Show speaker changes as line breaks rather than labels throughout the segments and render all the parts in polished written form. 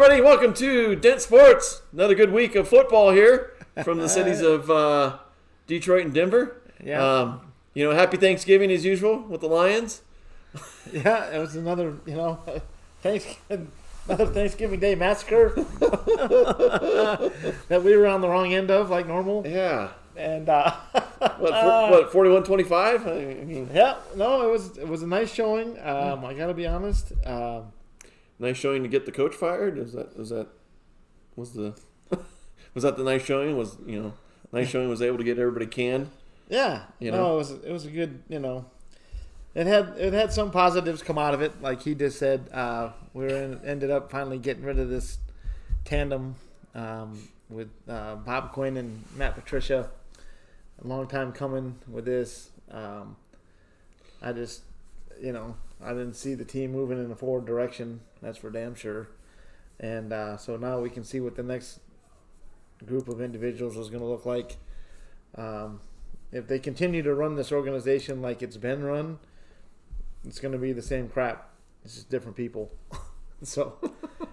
everybody. Welcome to Dent Sports. Another good week of football here from the cities of Detroit and Denver.
Yeah.
Happy Thanksgiving as usual with the Lions.
Yeah, it was another Thanksgiving Day massacre that we were on the wrong end of, like normal.
Yeah.
And
41-25? I mean,
yeah, no, it was a nice showing. I got to be honest.
Nice showing to get the coach fired. Was that the nice showing? Nice showing was able to get everybody canned.
Yeah. No, it was a good. It had some positives come out of it. Like he just said, ended up finally getting rid of this tandem with Bob Quinn and Matt Patricia. A long time coming with this. I just, I didn't see the team moving in a forward direction. That's for damn sure. And so now we can see what the next group of individuals is going to look like. If they continue to run this organization like it's been run, it's going to be the same crap. It's just different people. So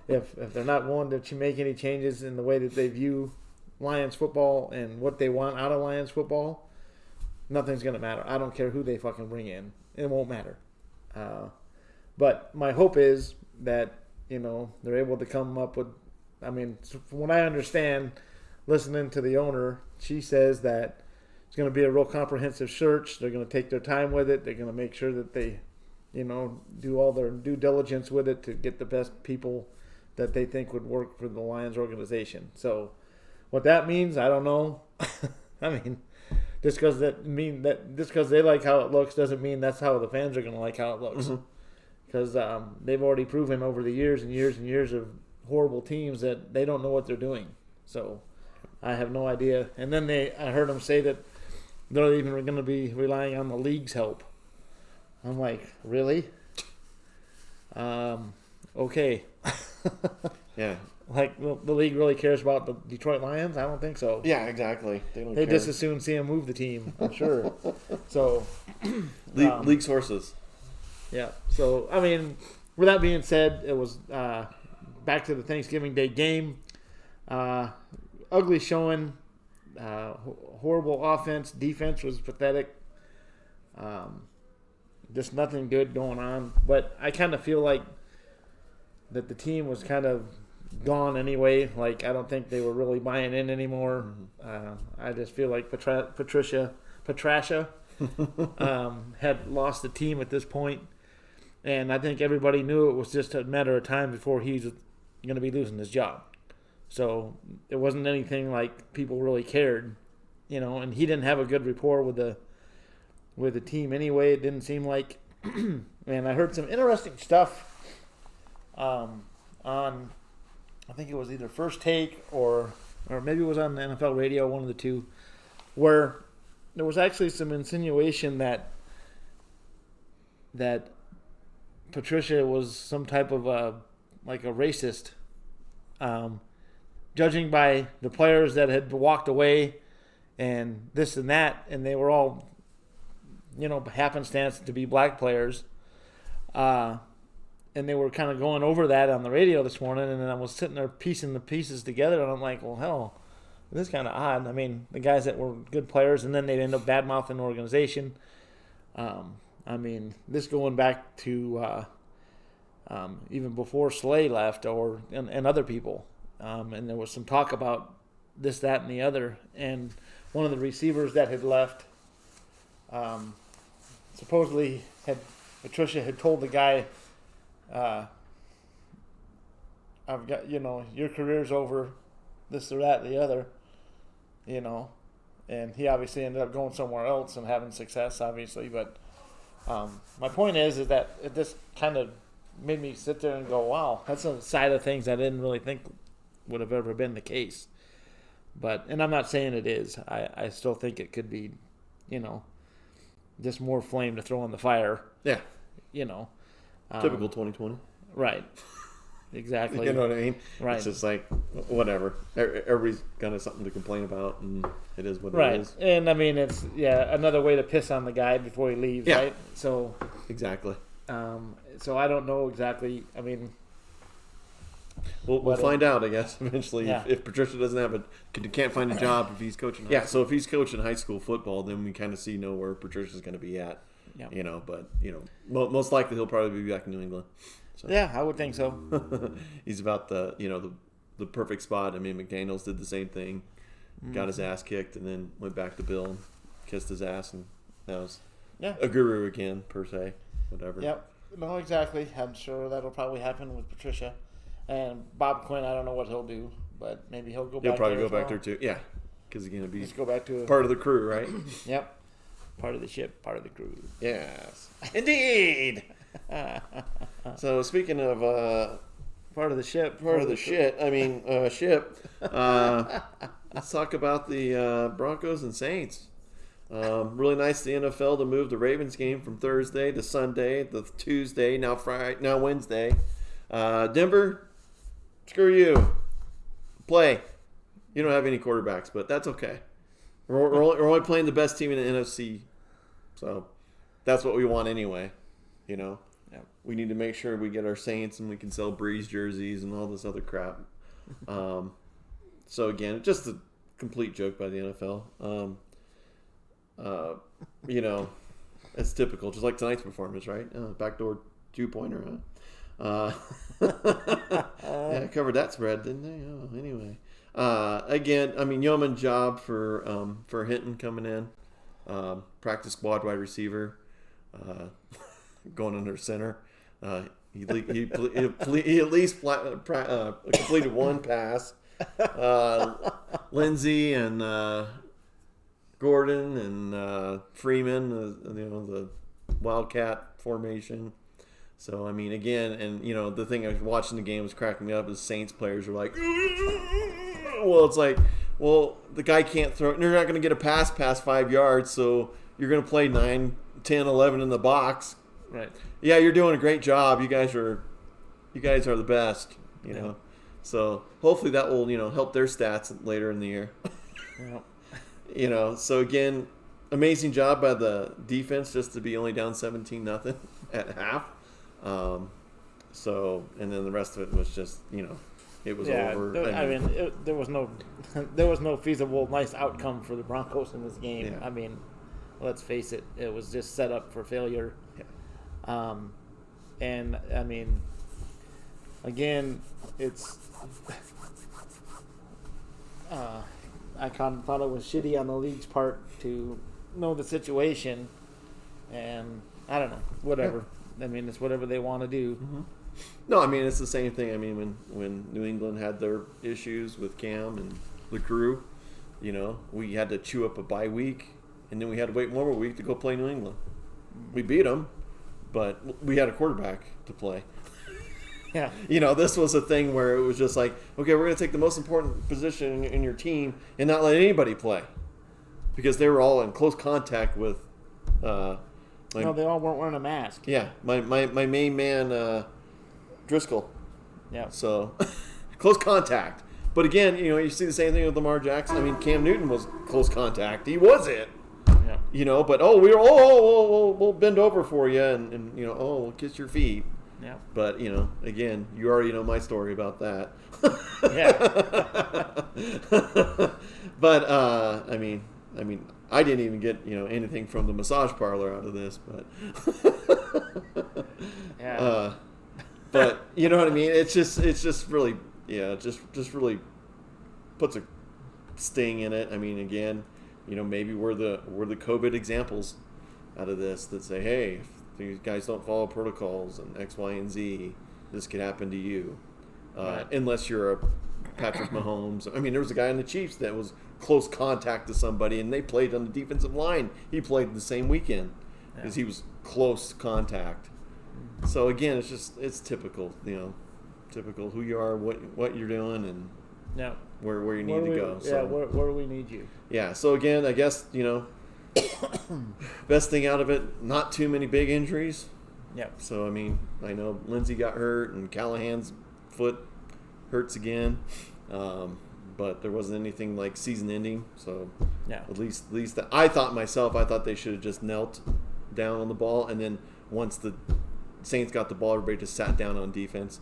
if they're not willing to make any changes in the way that they view Lions football and what they want out of Lions football, nothing's going to matter. I don't care who they fucking bring in. It won't matter. But my hope is that, they're able to come up with, from what I understand, listening to the owner, she says that it's going to be a real comprehensive search. They're going to take their time with it. They're going to make sure that they, do all their due diligence with it to get the best people that they think would work for the Lions organization. So what that means, I don't know. Just because they like how it looks doesn't mean that's how the fans are going to like how it looks. Because they've already proven over the years and years and years of horrible teams that they don't know what they're doing. So I have no idea. And then I heard them say that they're even going to be relying on the league's help. I'm like, really? Okay.
Yeah.
Like, the league really cares about the Detroit Lions? I don't think so.
Yeah, exactly.
They just as soon see him move the team, I'm sure. So,
league sources.
Yeah. So, with that being said, it was back to the Thanksgiving Day game. Ugly showing. Horrible offense. Defense was pathetic. Just nothing good going on. But I kind of feel like that the team was kind of gone anyway. Like, I don't think they were really buying in anymore. I just feel like Patricia had lost the team at this point. And I think everybody knew it was just a matter of time before he's going to be losing his job. So it wasn't anything like people really cared, and he didn't have a good rapport with the team anyway. It didn't seem like. And I heard some interesting stuff on, I think it was either First Take or maybe it was on the NFL radio, one of the two, where there was actually some insinuation that Patricia was some type of a racist, judging by the players that had walked away and this and that, and they were all, happenstance to be black players. And they were kind of going over that on the radio this morning, and then I was sitting there piecing the pieces together, and I'm like, well, hell, this is kind of odd. The guys that were good players, and then they'd end up bad-mouthing the organization. This going back to even before Slay left and other people. And there was some talk about this, that, and the other. And one of the receivers that had left supposedly Patricia had told the guy, I've got, your career's over, this or that, the other, and he obviously ended up going somewhere else and having success, obviously. But my point is that it just kind of made me sit there and go, wow, that's a side of things I didn't really think would have ever been the case. And I'm not saying it is. I still think it could be, just more flame to throw on the fire.
Yeah.
Typical
2020.
Right. Exactly.
You know what I mean?
Right.
It's just like, whatever. Everybody's got something to complain about, and it is what
right.
it is.
And, it's, another way to piss on the guy before he leaves,
yeah.
Right? So.
Exactly.
So I don't know exactly.
We'll find out, I guess, eventually.
Yeah.
If Patricia doesn't have can't find a job if he's coaching. Yeah, so if he's coaching high school football, then we kind of know where Patricia's going to be at.
Yeah.
But most likely he'll probably be back in New England. So.
Yeah, I would think so.
He's about the perfect spot. I mean, McDaniels did the same thing, got his ass kicked, and then went back to Bill and kissed his ass, and that was a guru again, per se, whatever.
Yep. No, exactly. I'm sure that'll probably happen with Patricia. And Bob Quinn, I don't know what he'll do, but maybe he'll go back there.
He'll probably go back there too. Yeah, because he's going to be
go back to
part of the crew, right?
Yep. Part of the ship, part of the crew.
Yes. Indeed. So speaking of
part of the ship,
part of the shit, ship, let's talk about the Broncos and Saints. Really nice the NFL to move the Ravens game from Thursday to Sunday, the Tuesday, now Friday, now Wednesday. Denver, screw you. Play. You don't have any quarterbacks, but that's okay. We're only playing the best team in the NFC, so that's what we want anyway. Yep. We need to make sure we get our Saints and we can sell Breeze jerseys and all this other crap. So again, just a complete joke by the NFL. It's typical, just like tonight's performance, right? Backdoor 2-pointer, huh? Yeah, covered that spread, didn't they? Oh, anyway. Again, yeoman job for Hinton coming in. Practice squad wide receiver, going under center. He at least completed one pass. Lindsey and Gordon and Freeman, the Wildcat formation. So, again, and, the thing I was watching the game was cracking me up is Saints players were like, well, it's like, the guy can't throw. You're not going to get a pass past 5 yards, so you're going to play 9, 10, 11 in the box.
Right.
Yeah, you're doing a great job. You guys are the best, know. So, hopefully that will, help their stats later in the year.
Yeah.
So again, amazing job by the defense just to be only down 17-0 at half. And then the rest of it was just, it was over.
There was no feasible nice outcome for the Broncos in this game. Yeah. Let's face it, it was just set up for failure. Yeah. Again, it's. I kind of thought it was shitty on the league's part to know the situation, and I don't know, whatever. Yeah. It's whatever they want to do.
Mm-hmm. No, it's the same thing. When New England had their issues with Cam and the crew, we had to chew up a bye week, and then we had to wait one more week to go play New England. We beat them, but we had a quarterback to play.
Yeah.
This was a thing where it was just like, okay, we're going to take the most important position in your team and not let anybody play. Because they were all in close contact with...
they all weren't wearing a mask.
Yeah, my main man, Driscoll.
Yeah.
So, close contact. But again, you see the same thing with Lamar Jackson. Cam Newton was close contact. He was it. Yeah. But, we'll bend over for you and we'll kiss your feet.
Yeah.
But, again, you already know my story about that.
Yeah.
But, I didn't even get, anything from the massage parlor out of this, but.
Yeah.
But, you know what I mean? It's just really, just really puts a sting in it. Again, maybe we're the COVID examples out of this that say, hey, if these guys don't follow protocols and X, Y, and Z, this could happen to you. Right. Unless you're a Patrick Mahomes. There was a guy in the Chiefs that was close contact to somebody, and they played on the defensive line. He played the same weekend because he was close contact. So again, it's typical, typical who you are, what you're doing, and where you need to go. So,
where do we need you?
Yeah. So again, I guess best thing out of it, not too many big injuries.
Yeah.
So I know Lindsey got hurt and Callahan's foot hurts again, but there wasn't anything like season ending. So at least I thought they should have just knelt down on the ball, and then once the Saints got the ball, everybody just sat down on defense.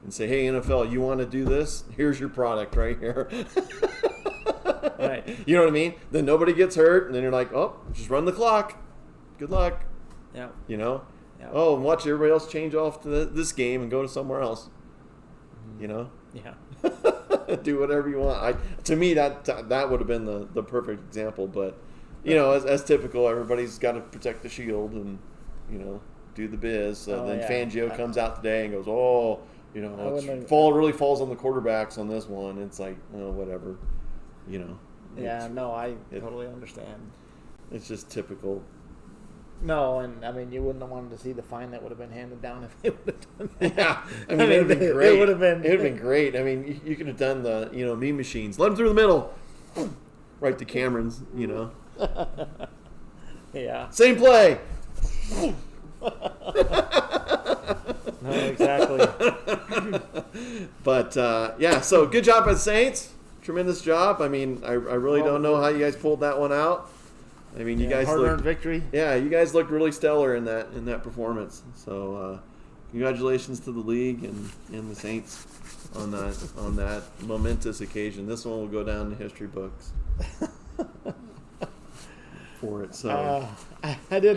and say, hey, NFL, you want to do this? Here's your product right here.
Right.
You know what I mean? Then nobody gets hurt, and then you're like, oh, just run the clock. Good luck.
Yeah.
You know?
Yeah.
Oh, and watch everybody else change off to this game and go to somewhere else. You know?
Yeah.
Do whatever you want. To me, that would have been the perfect example. But, you know, as typical, everybody's got to protect the shield and, you know, do the biz. Then Fangio comes out today and goes, oh, you know, really falls on the quarterbacks on this one. It's like, oh, whatever. You know.
Yeah, no, I totally understand.
It's just typical.
No, and I mean, you wouldn't have wanted to see the fine that would have been handed down if they would have done that.
Yeah, I mean, it would have been great.
It would have been
great. I mean, you could have done the, you know, meme machines. Let them through the middle. Right to Cameron's, you know.
Yeah.
Same play.
No, exactly.
But, yeah, so good job by the Saints. Tremendous job. I mean, I really don't know how you guys pulled that one out. I mean, you guys
hard-earned victory.
Yeah, you guys looked really stellar in that performance. So, congratulations to the league and the Saints on that momentous occasion. This one will go down in the history books for it. So,
I do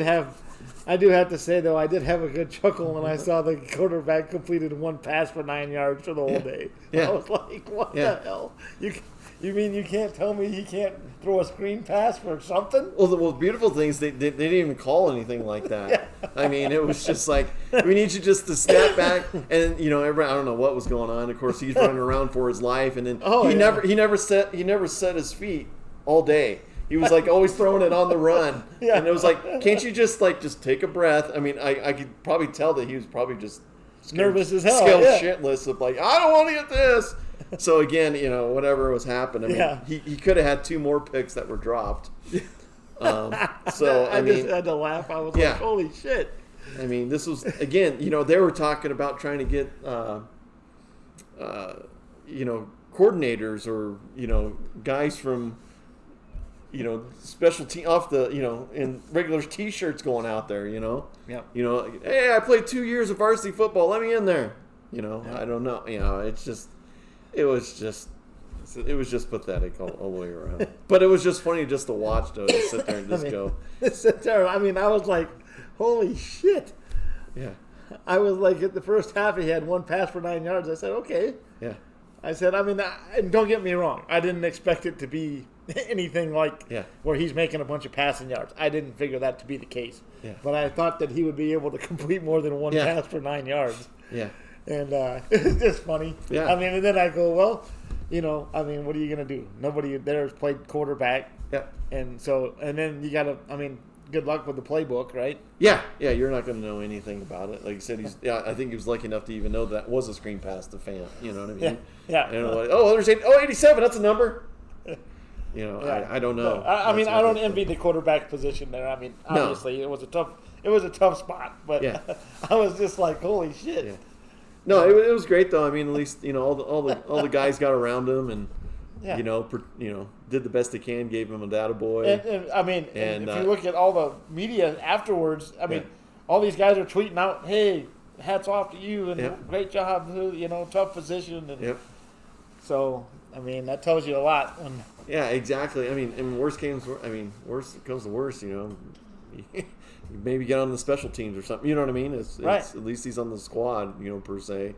have to say though, I did have a good chuckle when I saw the quarterback completed one pass for 9 yards for the whole day.
Yeah.
I was like, what the hell? You mean you can't tell me he can't throw a screen pass for something?
Well, the beautiful thing is they didn't even call anything like that.
Yeah.
I mean, it was just like, we need you just to snap back, and you know, I don't know what was going on. Of course, he's running around for his life, and then he never set his feet all day. He was like always throwing it on the run, and it was like, can't you just take a breath? I mean, I could probably tell that he was probably just
nervous as hell,
shitless of like, I don't want to get this. So again, you know, whatever was happening, I mean, he could have had 2 more picks that were dropped. So I mean,
just had to laugh. I was like, holy shit.
I mean, this was, again, you know, they were talking about trying to get, you know, coordinators or, you know, guys from, you know, special team off the, you know, in regular T-shirts going out there, you know.
Yeah.
You know, hey, I played 2 years of varsity football. Let me in there. You know, I don't know. You know, it was just pathetic all the way around. But it was just funny just to watch, though, to sit there and just
sit there. I mean, I was like, holy shit.
Yeah.
I was like, at the first half, he had one pass for 9 yards. I said, okay.
Yeah.
I said, I mean, and don't get me wrong. I didn't expect it to be anything like where he's making a bunch of passing yards. I didn't figure that to be the case.
Yeah.
But I thought that he would be able to complete more than one pass for 9 yards.
Yeah.
And it's just funny. Yeah. I mean, and then I go, well, you know, I mean, what are you going to do? Nobody there has played quarterback.
Yeah.
And so, and then you got to, I mean, good luck with the playbook, right?
Yeah. Yeah, you're not going to know anything about it. Like you said, I think he was lucky enough to even know that was a screen pass to Fant. You know what I mean?
Yeah.
And like, there's 87, that's a number. You know, I don't know.
I mean, I don't envy the quarterback position there. I mean, obviously it was a tough spot, but I was just like, holy shit.
Yeah. No, it was great though. I mean, at least, you know, all the guys got around him and you know, did the best they can, gave him a attaboy.
And I mean, and if you look at all the media afterwards, I mean, all these guys are tweeting out, "Hey, hats off to you and great job, you know, tough position." And so, I mean, that tells you a lot.
Yeah, exactly. I mean, in worst comes to worst, you know, you maybe get on the special teams or something. You know what I mean? It's at least he's on the squad, you know, per se.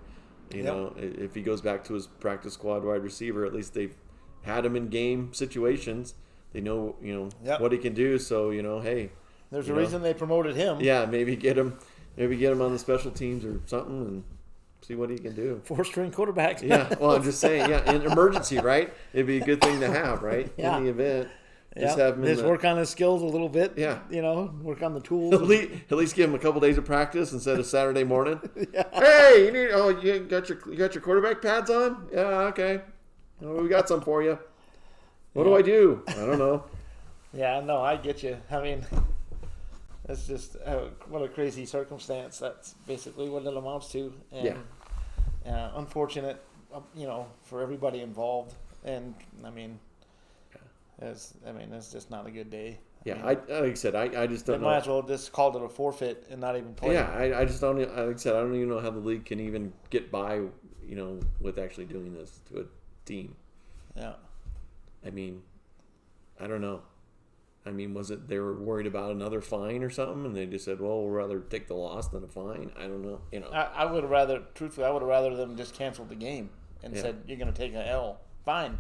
You know, if he goes back to his practice squad wide receiver, at least they've had him in game situations. They know, you know, what he can do. So, you know, hey,
there's a reason they promoted him.
Yeah, maybe get him on the special teams or something and see what he can do.
4-string quarterback.
Yeah, well, I'm just saying, in emergency, right? It'd be a good thing to have, right? In the event. Just have him
work on his skills a little bit.
Yeah.
You know, work on the tools.
At least give him a couple days of practice instead of Saturday morning. Hey, you got your quarterback pads on? Yeah, okay. Well, we got some for you. What do I do? I don't know.
Yeah, no, I get you. I mean, that's just what a crazy circumstance. That's basically what it amounts to. And, unfortunate, you know, for everybody involved. And I mean, It's just not a good day.
Yeah, like I said, I just don't
they
know.
might as well just called it a forfeit and not even play.
Yeah, I just don't. Like I said, I don't even know how the league can even get by, with actually doing this to a team.
Yeah.
I mean, I don't know. I mean, was it they were worried about another fine or something, and they just said, "Well, we'll rather take the loss than a fine." I don't know.
I would have rather, truthfully, them just canceled the game and said you're going to take an L, fine,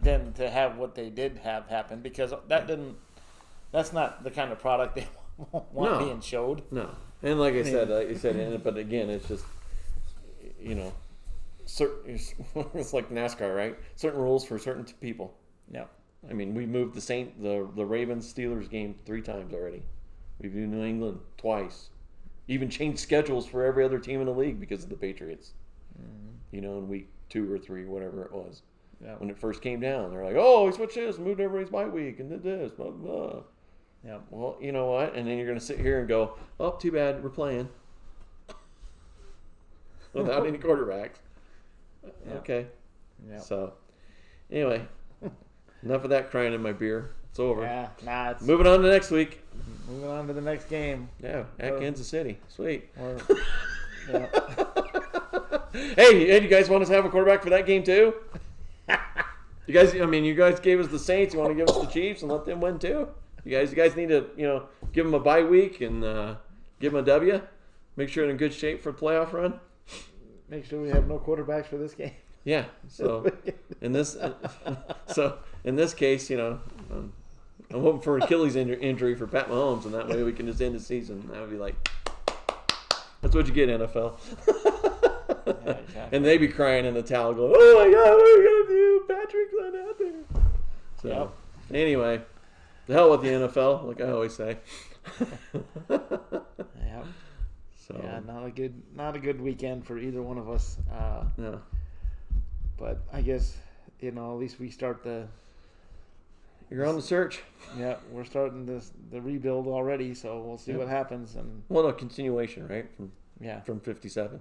than to have what they did have happen, because that's not the kind of product they want being showed.
No, and like I said, but again, it's just it's like NASCAR, right? Certain rules for certain people.
Yeah.
I mean, we moved the Ravens Steelers game 3 times already. We've done New England twice. Even changed schedules for every other team in the league because of the Patriots. Mm-hmm. In week 2 or 3, whatever it was. Yeah. When it first came down, they're like, "Oh, we switched this, moved everybody's bye week, and did this, blah blah." Yeah. Well, you know what? And then you're going to sit here and go, "Oh, too bad, we're playing without any quarterbacks." Yeah. Okay. Yeah. So, anyway. Enough of that crying in my beer. It's over.
Yeah, it's
moving on to next week.
Moving on to the next game.
Yeah, at Kansas City. Sweet.
Yeah.
Hey, you guys want us to have a quarterback for that game too? You guys gave us the Saints. You want to give us the Chiefs and let them win too? You guys need to, give them a bye week and give them a W. Make sure they're in good shape for the playoff run.
Make sure we have no quarterbacks for this game.
Yeah. So in this case, I'm hoping for an Achilles injury for Pat Mahomes, and that way we can just end the season. That would be like, that's what you get, NFL. Yeah, exactly. And they be crying in the towel, going, "Oh my God, what are we gonna do? Patrick's not out there." So anyway, the hell with the NFL, like I always say.
Yeah. So yeah, not a good weekend for either one of us.
No.
But I guess, at least we start
You're on the search.
Yeah, we're starting the rebuild already, so we'll see what happens. And
no continuation, right? From 57.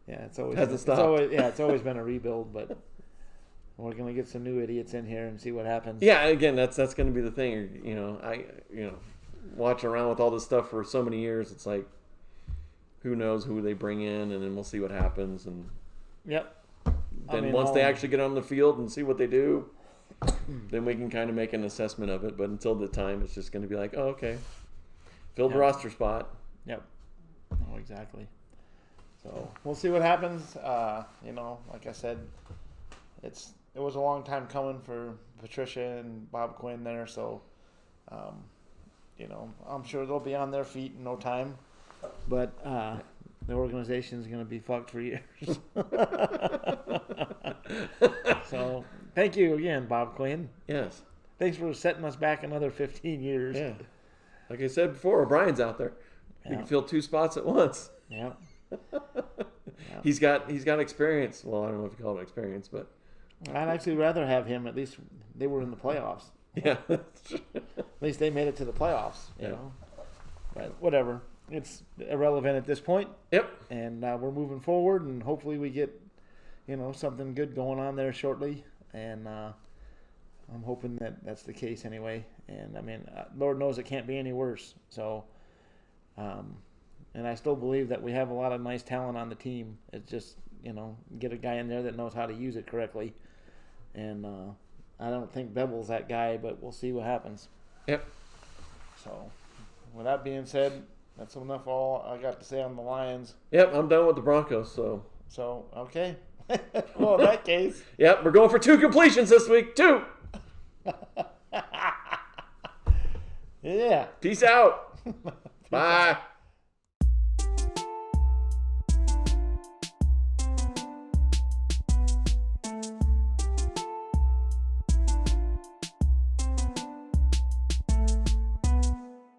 Yeah, it's always
hasn't stopped.
It's always been a rebuild, but we're gonna get some new idiots in here and see what happens.
Yeah, again, that's going to be the thing. Watching around with all this stuff for so many years, it's like, who knows who they bring in, and then we'll see what happens. And
yep.
Then once they actually get on the field and see what they do, then we can kind of make an assessment of it. But until the time, it's just going to be like, oh, okay, fill the roster spot.
Yep. Oh, exactly. So we'll see what happens. Like I said, it was a long time coming for Patricia and Bob Quinn there. So, I'm sure they'll be on their feet in no time. But the organization is going to be fucked for years. So, thank you again, Bob Quinn.
Yes.
Thanks for setting us back another 15 years.
Yeah. Like I said before, Brian's out there. Yeah. He can fill 2 spots at once.
Yeah.
He's got experience. Well, I don't know if you call it experience, but
I'd actually rather have him. At least they were in the playoffs.
Yeah.
At least they made it to the playoffs. You know. But whatever. It's irrelevant at this point.
Yep.
And we're moving forward, and hopefully we get, something good going on there shortly. And I'm hoping that that's the case anyway. And Lord knows it can't be any worse. So, and I still believe that we have a lot of nice talent on the team. It's just, get a guy in there that knows how to use it correctly. And I don't think Bevel's that guy, but we'll see what happens.
Yep.
So, with that being said, that's enough all I got to say on the Lions.
Yep, I'm done with the Broncos, so.
So, okay. Well, in that case.
Yep, we're going for 2 completions this week. 2!
Yeah.
Peace out. Bye.